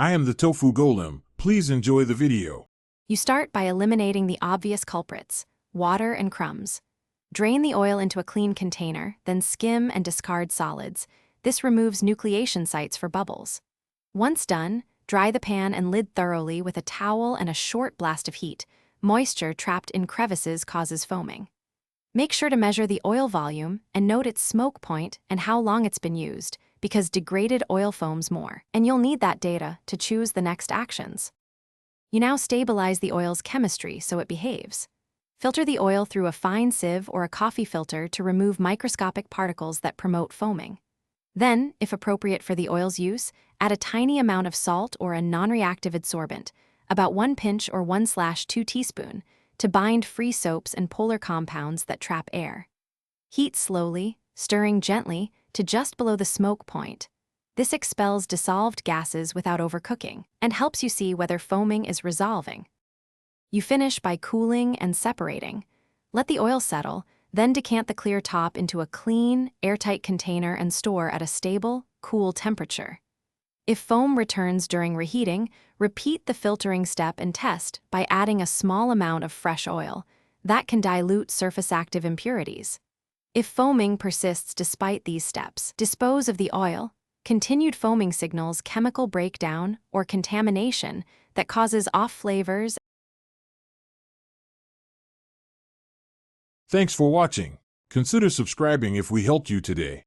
I am the tofu golem. Please enjoy the video. You start by eliminating the obvious culprits, water and crumbs. Drain the oil into a clean container, then skim and discard solids. This removes nucleation sites for bubbles. Once done, dry the pan and lid thoroughly with a towel and a short blast of heat. Moisture trapped in crevices causes foaming. Make sure to measure the oil volume and note its smoke point and how long it's been used, because degraded oil foams more, and you'll need that data to choose the next actions. You now stabilize the oil's chemistry so it behaves. Filter the oil through a fine sieve or a coffee filter to remove microscopic particles that promote foaming. Then, if appropriate for the oil's use, add a tiny amount of salt or a non-reactive adsorbent, about 1 pinch or 1/2 teaspoon, to bind free soaps and polar compounds that trap air. Heat slowly, stirring gently to just below the smoke point. This expels dissolved gases without overcooking and helps you see whether foaming is resolving. You finish by cooling and separating. Let the oil settle, then decant the clear top into a clean, airtight container and store at a stable, cool temperature. If foam returns during reheating, repeat the filtering step and test by adding a small amount of fresh oil. That can dilute surface-active impurities. If foaming persists despite these steps, dispose of the oil. Continued foaming signals chemical breakdown or contamination that causes off flavors. Thanks for watching. Consider subscribing if we helped you today.